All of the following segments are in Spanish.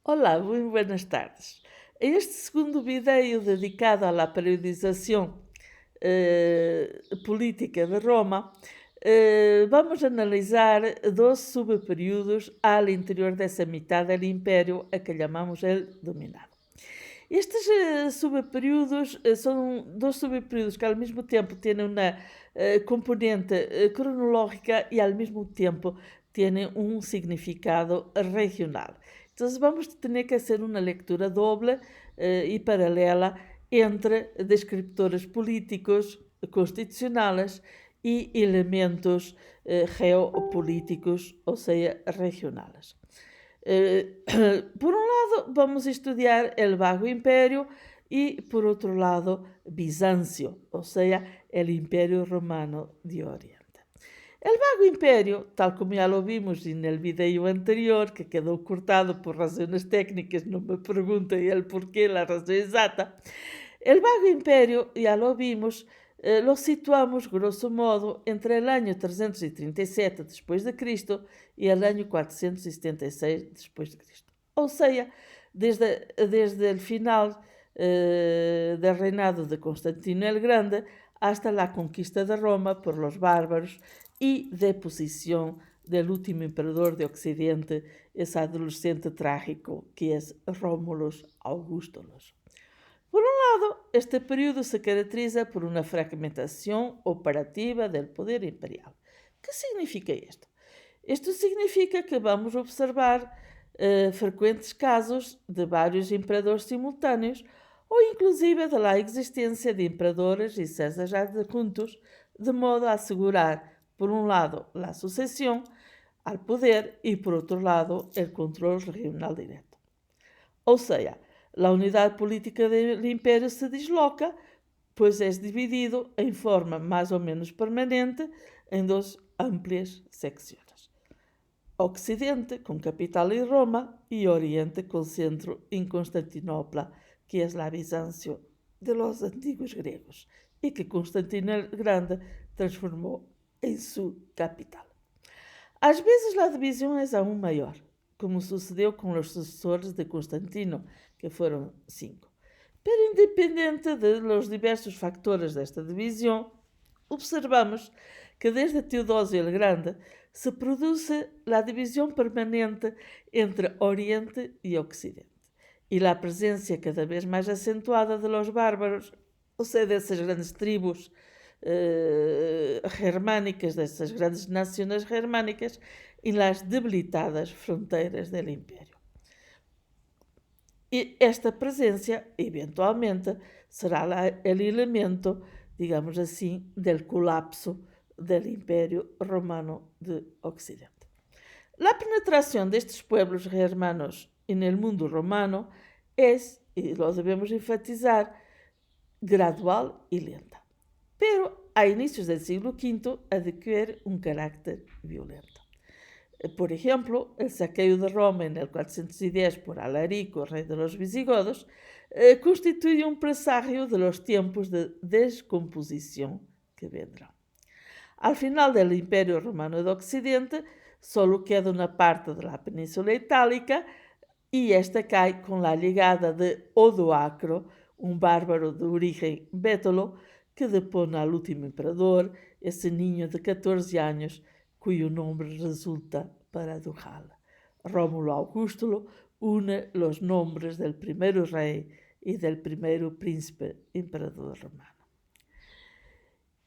Olá, muito buenas tardes. Este segundo vídeo dedicado à periodização política de Roma, vamos analisar dos subperíodos al interior dessa metade do Império a que chamamos el dominado. Estes subperíodos são dois subperíodos que ao mesmo tempo têm uma componente cronológica e ao mesmo tempo têm um significado regional. Então vamos ter que fazer uma leitura doble e paralela entre descriptores políticos, constitucionais e elementos geopolíticos, ou seja, regionais. Por um lado, vamos estudar o Vago Império e, por outro lado, Bizâncio, ou seja, o Império Romano de Oriente. O Vago Império, tal como já lo vimos no vídeo anterior, que quedou cortado por razões técnicas, não me perguntem el porquê, a razão exata. O Vago Império, já lo vimos, lo situamos, grosso modo, entre o ano 337 después de Cristo e o ano 476 después de Cristo. Ou seja, desde o final del reinado de Constantino el Grande hasta la conquista de Roma por los bárbaros y deposición del último emperador de Occidente, ese adolescente trágico que es Rómulus Augustulus. Por un lado, este período se caracteriza por una fragmentación operativa del poder imperial. ¿Qué significa esto? Esto significa que vamos a observar frequentes casos de vários imperadores simultâneos ou inclusive da existência de imperadores e césares adjuntos, de modo a assegurar, por um lado, a sucessão ao poder e, por outro lado, o controle regional direto. Ou seja, a unidade política do império se desloca, pois é dividido em forma mais ou menos permanente em duas amplas secções. Occidente, com capital em Roma, e Oriente, com centro em Constantinopla, que é a Bizâncio de los antigos gregos, e que Constantino el Grande transformou em sua capital. Às vezes a divisão é aún maior, como sucedeu com os sucessores de Constantino, que foram 5. Pero independente de los diversos factores desta divisão, observamos que desde Teodósio el Grande se produce a divisão permanente entre Oriente e Ocidente, e a presença cada vez mais acentuada de los bárbaros, ou seja, dessas grandes tribos germânicas, dessas grandes nações germânicas, e las debilitadas fronteiras do Império. E esta presença, eventualmente, será o elemento, digamos assim, del colapso del Império Romano de Occidente. La penetración de estos pueblos germanos en el mundo romano es, y lo debemos enfatizar, gradual y lenta, pero a inicios del siglo V adquiere un carácter violento. Por ejemplo, el saqueo de Roma en el 410 por Alarico, rey de los visigodos, constituye un presagio de los tiempos de descomposición que vendrán. Al final del Imperio Romano de Occidente, solo queda una parte de la península itálica y esta cae con la llegada de Odoacro, un bárbaro de origen bétolo que depone al último emperador, ese niño de 14 años cuyo nombre resulta paradojal. Rómulo Augustulo une los nombres del primer rey y del primer príncipe emperador romano.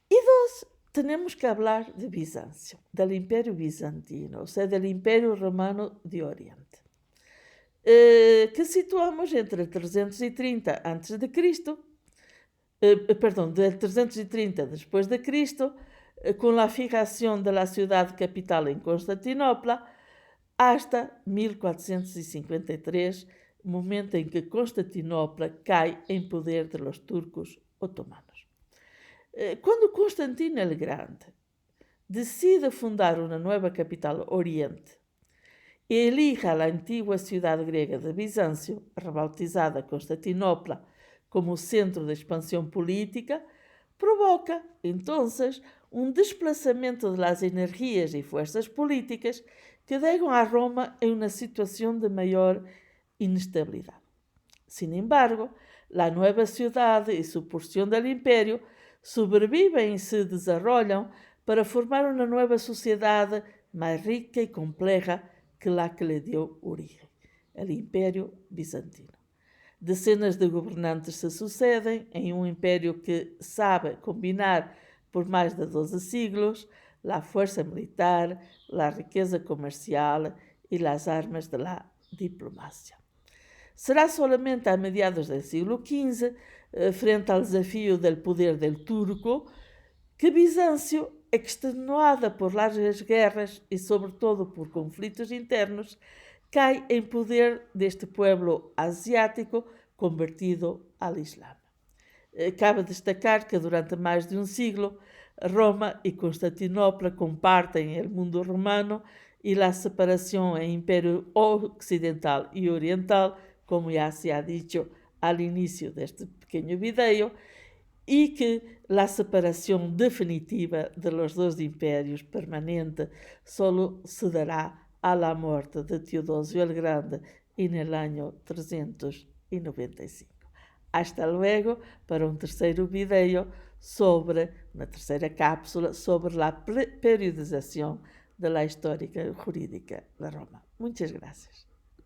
Y dos, tenemos que hablar de Bizancio, del Imperio Bizantino, o sea, del Imperio Romano de Oriente, que situamos entre 330 a.C., de 330 después de Cristo, con la fijación de la ciudad capital en Constantinopla, hasta 1453, momento en que Constantinopla cae en poder de los turcos otomanos. Quando Constantino el Grande decide fundar uma nova capital Oriente e elija a antiga cidade grega de Bizâncio, rebautizada Constantinopla, como centro de expansão política, provoca, entonces, um desplazamento das energias e forças políticas que dejan a Roma em uma situação de maior inestabilidad. Sin embargo, la nueva ciudad y su porción del imperio sobreviven y se desarrollan para formar una nueva sociedad más rica y compleja que la que le dio origen, el Imperio Bizantino. Decenas de gobernantes se suceden en un imperio que sabe combinar por más de 12 siglos la fuerza militar, la riqueza comercial y las armas de la diplomacia. Será solamente a mediados del siglo XV, frente ao desafio do poder del turco, que Bizâncio, extenuada por largas guerras e sobretudo por conflitos internos, cai em poder deste pueblo asiático convertido ao Islã. Cabe destacar que durante mais de um siglo Roma y Constantinopla comparten el mundo romano y la separación en imperio occidental y oriental, como ya se ha dicho al inicio de este pequeño video, y que la separación definitiva de los dos imperios permanente solo se dará a la muerte de Teodosio el Grande en el año 395. Hasta luego para un terceiro video sobre, uma terceira cápsula, sobre a periodização da história jurídica de Roma. Muitas graças.